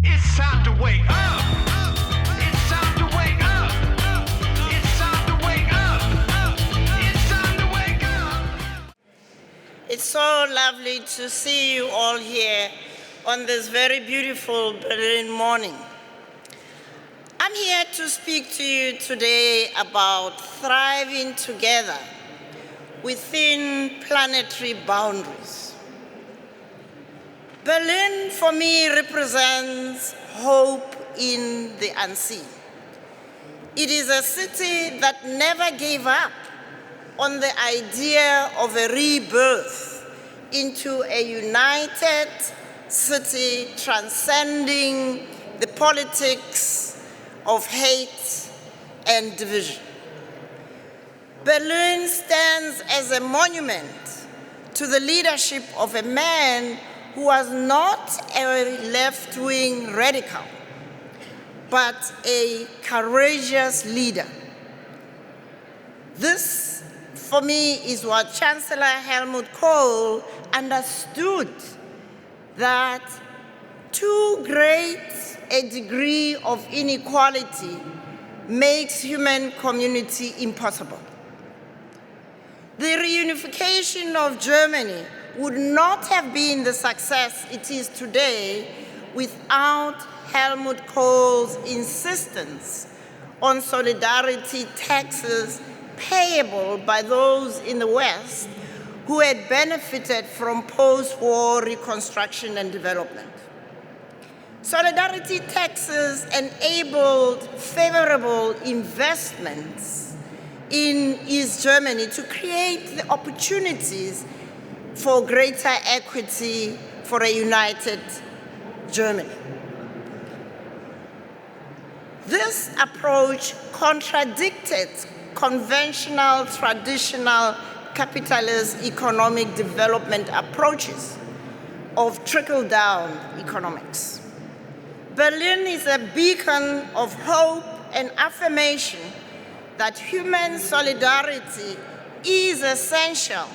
It's time to wake up. It's time to wake up. It's time to wake up. It's time to wake up. It's so lovely to see you all here on this very beautiful Berlin morning. I'm here to speak to you today about thriving together within planetary boundaries. Berlin, for me, represents hope in the unseen. It is a city that never gave up on the idea of a rebirth into a united city transcending the politics of hate and division. Berlin stands as a monument to the leadership of a man who was not a left-wing radical, but a courageous leader. This, for me, is what Chancellor Helmut Kohl understood, that too great a degree of inequality makes human community impossible. The reunification of Germany would not have been the success it is today without Helmut Kohl's insistence on solidarity taxes payable by those in the West who had benefited from post-war reconstruction and development. Solidarity taxes enabled favorable investments in East Germany to create the opportunities for greater equity for a united Germany. This approach contradicted conventional, traditional capitalist economic development approaches of trickle-down economics. Berlin is a beacon of hope and affirmation that human solidarity is essential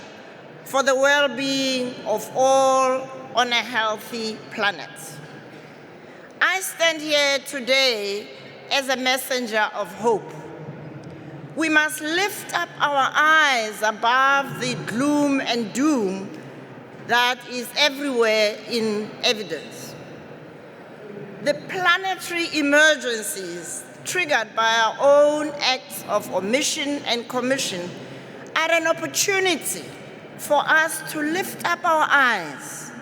for the well-being of all on a healthy planet. I stand here today as a messenger of hope. We must lift up our eyes above the gloom and doom that is everywhere in evidence. The planetary emergencies triggered by our own acts of omission and commission are an opportunity for us to lift up our eyes,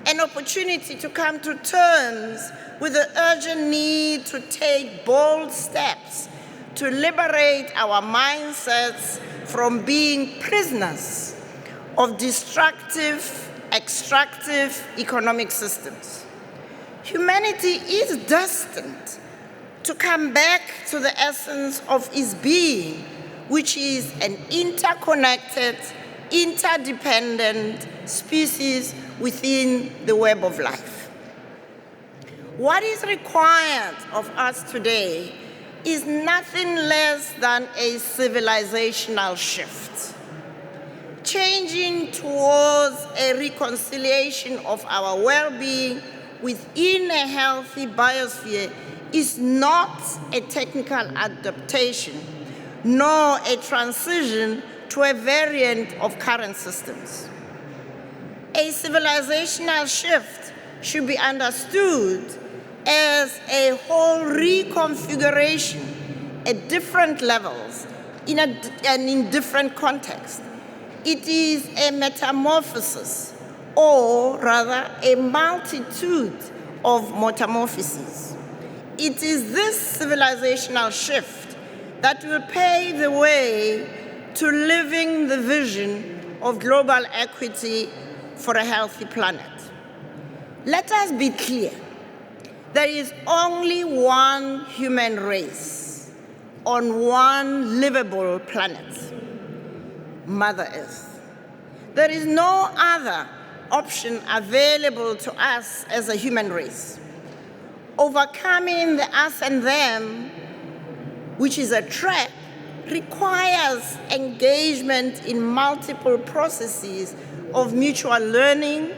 an opportunity to come to terms with the urgent need to take bold steps to liberate our mindsets from being prisoners of destructive, extractive economic systems. Humanity is destined to come back to the essence of its being, which is an interconnected, interdependent species within the web of life. What is required of us today is nothing less than a civilizational shift. Changing towards a reconciliation of our well-being within a healthy biosphere is not a technical adaptation, nor a transition to a variant of current systems. A civilizational shift should be understood as a whole reconfiguration at different levels and in different contexts. It is a metamorphosis, or rather a multitude of metamorphoses. It is this civilizational shift that will pave the way to living the vision of global equity for a healthy planet. Let us be clear. There is only one human race on one livable planet, Mother Earth. There is no other option available to us as a human race. Overcoming the us and them, which is a trap, requires engagement in multiple processes of mutual learning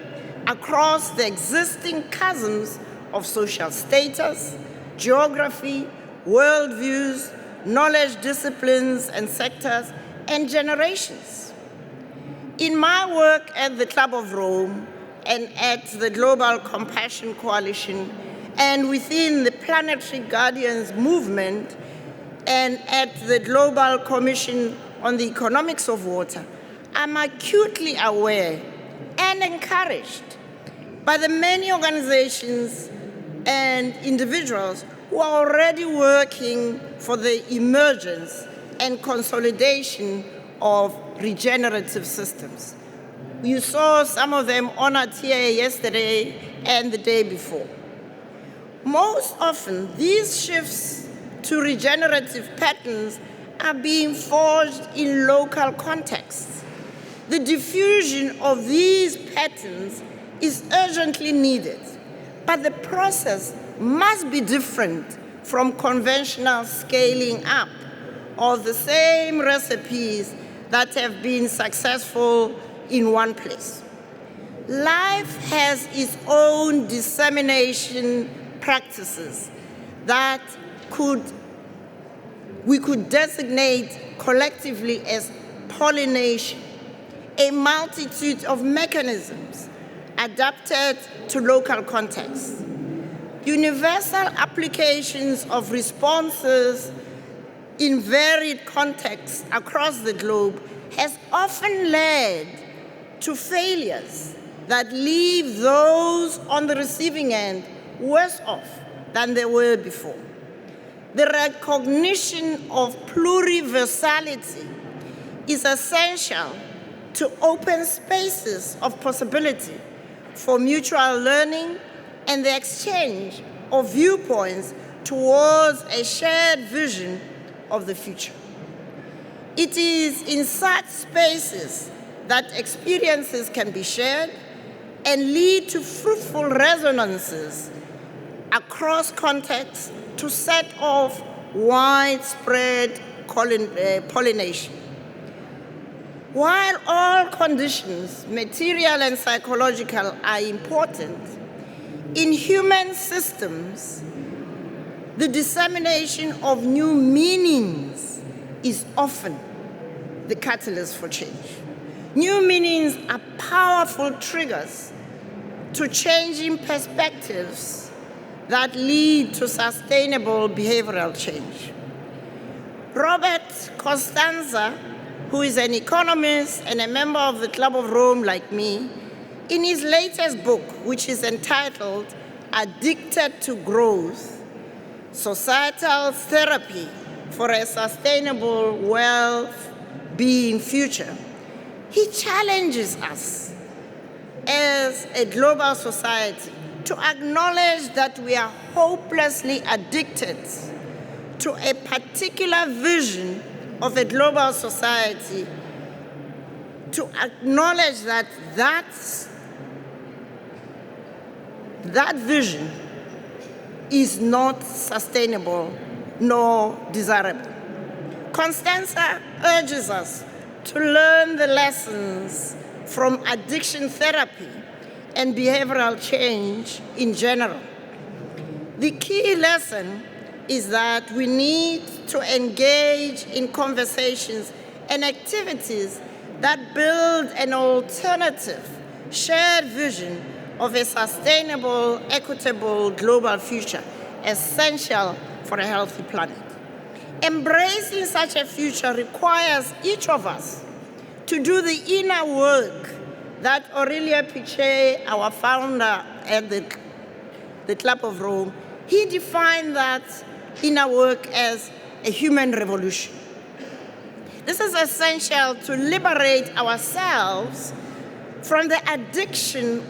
across the existing chasms of social status, geography, worldviews, knowledge disciplines and sectors, and generations. In my work at the Club of Rome and at the Global Compassion Coalition and within the Planetary Guardians movement and at the Global Commission on the Economics of Water, I'm acutely aware and encouraged by the many organizations and individuals who are already working for the emergence and consolidation of regenerative systems. You saw some of them honored here yesterday and the day before. Most often, these shifts to regenerative patterns are being forged in local contexts. The diffusion of these patterns is urgently needed, but the process must be different from conventional scaling up of the same recipes that have been successful in one place. Life has its own dissemination practices that we could designate collectively as pollination, a multitude of mechanisms adapted to local contexts. Universal applications of responses in varied contexts across the globe has often led to failures that leave those on the receiving end worse off than they were before. The recognition of pluriversality is essential to open spaces of possibility for mutual learning and the exchange of viewpoints towards a shared vision of the future. It is in such spaces that experiences can be shared and lead to fruitful resonances across contexts to set off widespread pollination. While all conditions, material and psychological, are important, in human systems, the dissemination of new meanings is often the catalyst for change. New meanings are powerful triggers to changing perspectives that lead to sustainable behavioral change. Robert Costanza, who is an economist and a member of the Club of Rome like me, in his latest book, which is entitled Addicted to Growth, Societal Therapy for a Sustainable Well-Being Future, he challenges us as a global society to acknowledge that we are hopelessly addicted to a particular vision of a global society, to acknowledge that that vision is not sustainable nor desirable. Constanza urges us to learn the lessons from addiction therapy and behavioral change in general. The key lesson is that we need to engage in conversations and activities that build an alternative, shared vision of a sustainable, equitable global future, essential for a healthy planet. Embracing such a future requires each of us to do the inner work that Aurelio Pichet, our founder at the Club of Rome, he defined that inner work as a human revolution. This is essential to liberate ourselves from the addiction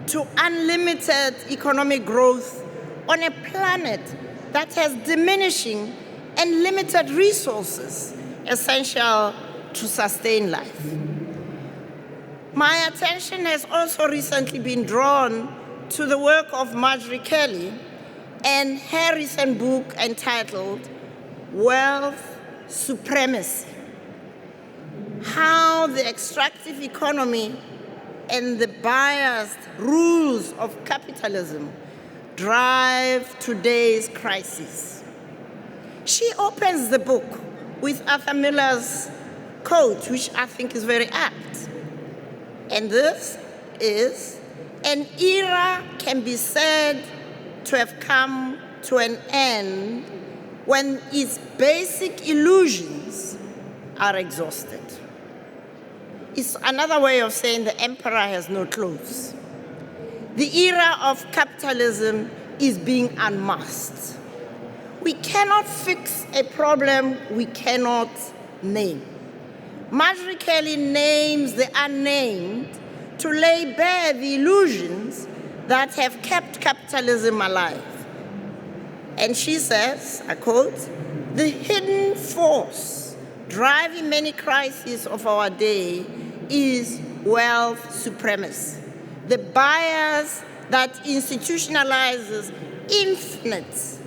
to unlimited economic growth on a planet that has diminishing and limited resources essential to sustain life. My attention has also recently been drawn to the work of Marjorie Kelly and her recent book entitled Wealth Supremacy: How the Extractive Economy and the Biased Rules of Capitalism drive today's crisis. She opens the book with Arthur Miller's quote, which I think is very apt. And this is, an era can be said to have come to an end when its basic illusions are exhausted. It's another way of saying the emperor has no clothes. The era of capitalism is being unmasked. We cannot fix a problem we cannot name. Marjorie Kelly names the unnamed to lay bare the illusions that have kept capitalism alive. And she says, I quote, "The hidden force driving many crises of our day is wealth supremacy, the bias that institutionalizes infinite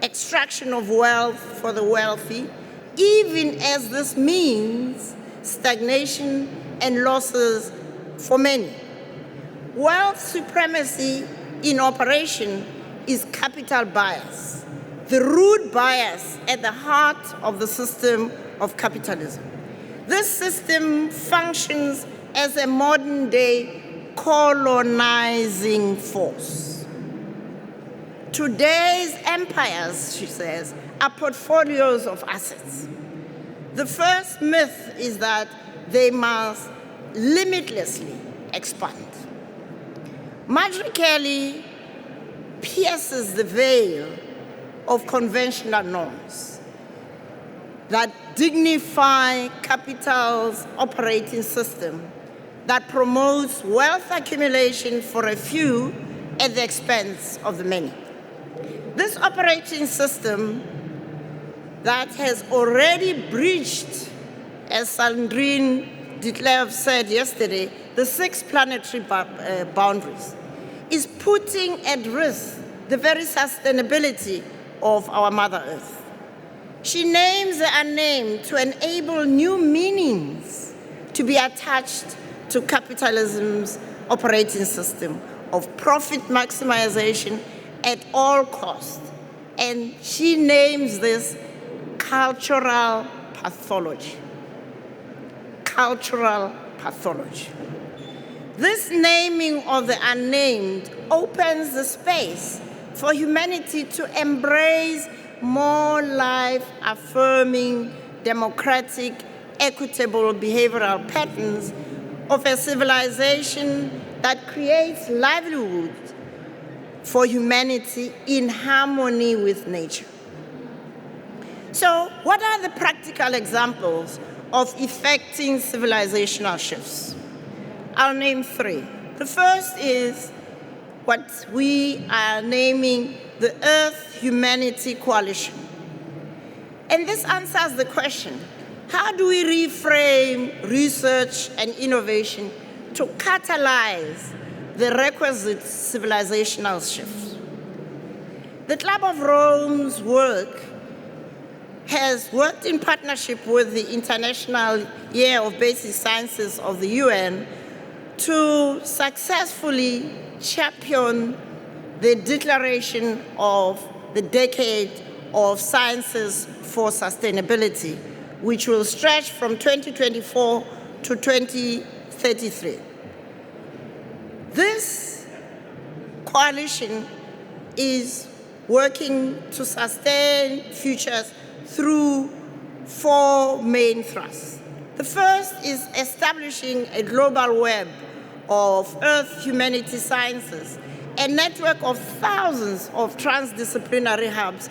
extraction of wealth for the wealthy, even as this means stagnation and losses for many. Wealth supremacy in operation is capital bias, the root bias at the heart of the system of capitalism. This system functions as a modern-day colonizing force. Today's empires, she says, are portfolios of assets. The first myth is that they must limitlessly expand. Marjorie Kelly pierces the veil of conventional norms that dignify capital's operating system that promotes wealth accumulation for a few at the expense of the many. This operating system that has already breached, as Sandrine Ditlev said yesterday, the 6 planetary boundaries, is putting at risk the very sustainability of our Mother Earth. She names the unnamed to enable new meanings to be attached to capitalism's operating system of profit maximization at all costs. And she names this cultural pathology. Cultural pathology. This naming of the unnamed opens the space for humanity to embrace more life-affirming, democratic, equitable behavioral patterns of a civilization that creates livelihood for humanity in harmony with nature. So, what are the practical examples of effecting civilizational shifts? I'll name 3. The first is what we are naming the Earth Humanity Coalition. And this answers the question, how do we reframe research and innovation to catalyze the requisite civilizational shift? The Club of Rome's work has worked in partnership with the International Year of Basic Sciences of the UN to successfully champion the declaration of the Decade of Sciences for Sustainability, which will stretch from 2024 to 2033. This coalition is working to sustain futures through 4 main thrusts. The first is establishing a global web of Earth humanity sciences, a network of thousands of transdisciplinary hubs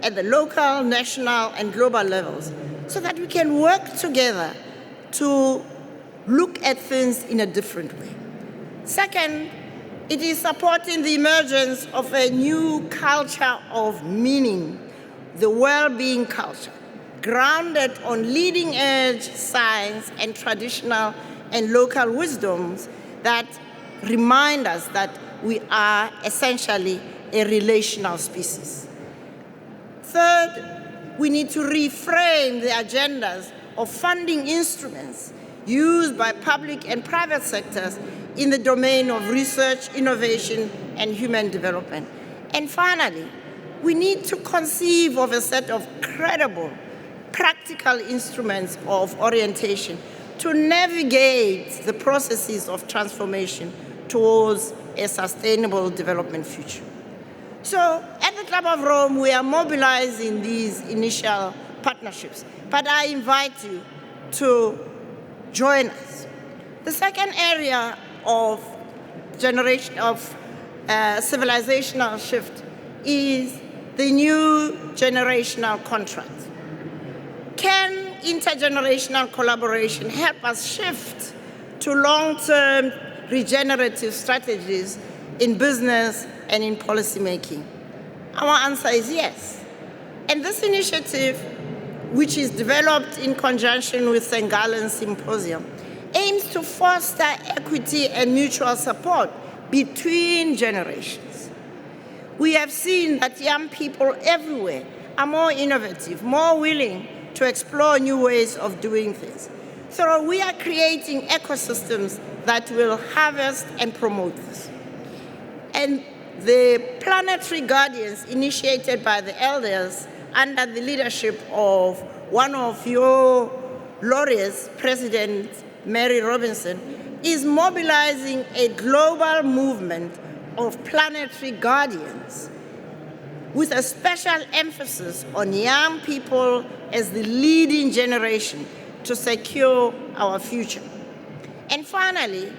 at the local, national, and global levels, so that we can work together to look at things in a different way. Second, it is supporting the emergence of a new culture of meaning, the well-being culture, grounded on leading-edge science and traditional and local wisdoms that remind us that we are essentially a relational species. Third, we need to reframe the agendas of funding instruments used by public and private sectors in the domain of research, innovation, and human development. And finally, we need to conceive of a set of credible, practical instruments of orientation to navigate the processes of transformation towards a sustainable development future. So at the Club of Rome, we are mobilizing these initial partnerships, but I invite you to join us. The second area of civilizational shift is the new generational contract. Can intergenerational collaboration help us shift to long-term regenerative strategies in business and in policymaking? Our answer is yes. And this initiative, which is developed in conjunction with St. Gallen's Symposium, aims to foster equity and mutual support between generations. We have seen that young people everywhere are more innovative, more willing to explore new ways of doing things. So we are creating ecosystems that will harvest and promote this. And the Planetary Guardians, initiated by the elders under the leadership of one of your laureates, President Mary Robinson, is mobilizing a global movement of planetary guardians with a special emphasis on young people as the leading generation to secure our future. And finally,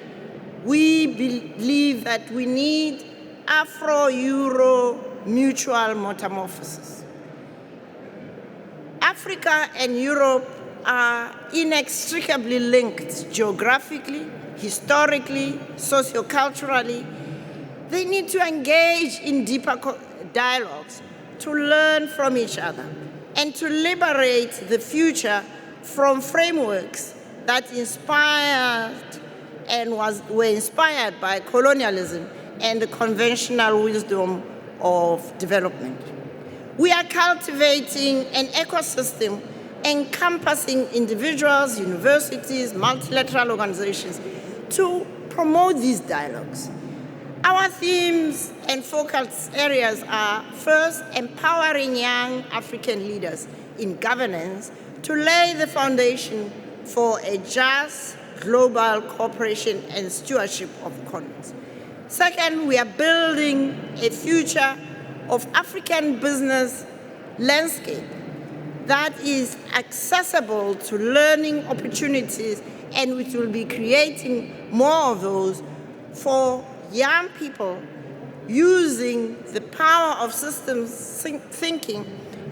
we believe that we need Afro-Euro mutual metamorphosis. Africa and Europe are inextricably linked geographically, historically, socioculturally. They need to engage in deeper dialogues to learn from each other and to liberate the future from frameworks that inspired and were inspired by colonialism and the conventional wisdom of development. We are cultivating an ecosystem encompassing individuals, universities, multilateral organizations to promote these dialogues. Our themes and focus areas are, first, empowering young African leaders in governance to lay the foundation for a just global cooperation and stewardship of economies. Second, we are building a future of African business landscape that is accessible to learning opportunities, and which will be creating more of those for young people using the power of systems thinking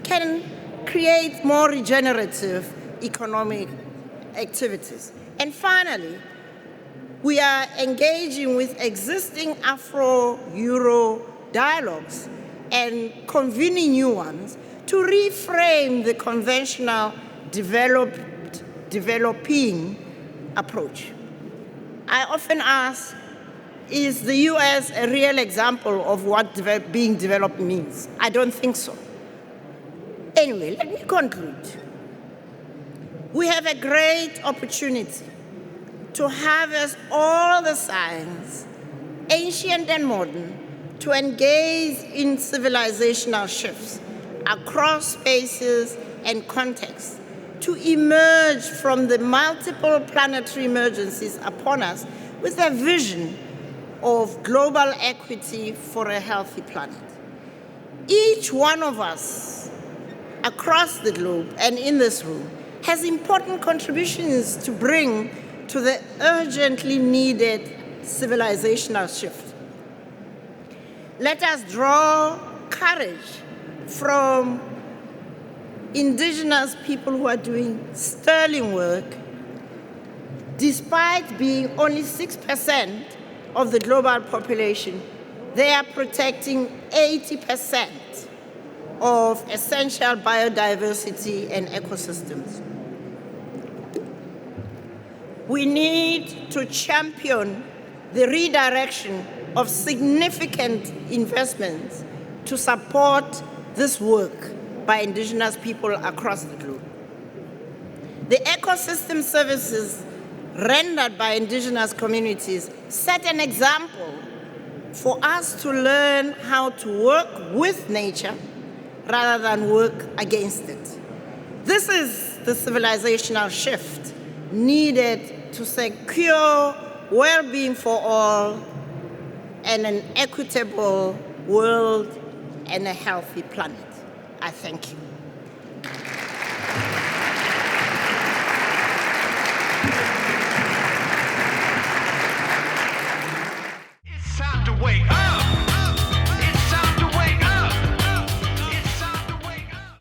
can create more regenerative economic activities. And finally, we are engaging with existing Afro-Euro dialogues and convening new ones to reframe the conventional developing approach. I often ask, is the US a real example of what being developed means? I don't think so. Anyway, let me conclude. We have a great opportunity to harvest all the science, ancient and modern, to engage in civilizational shifts across spaces and contexts, to emerge from the multiple planetary emergencies upon us with a vision of global equity for a healthy planet. Each one of us across the globe and in this room has important contributions to bring to the urgently needed civilizational shift. Let us draw courage from indigenous people who are doing sterling work. Despite being only 6% of the global population, they are protecting 80% of essential biodiversity and ecosystems. We need to champion the redirection of significant investments to support this work by indigenous people across the globe. The ecosystem services rendered by indigenous communities set an example for us to learn how to work with nature rather than work against it. This is the civilizational shift needed to secure well-being for all and an equitable world and a healthy planet. I thank you.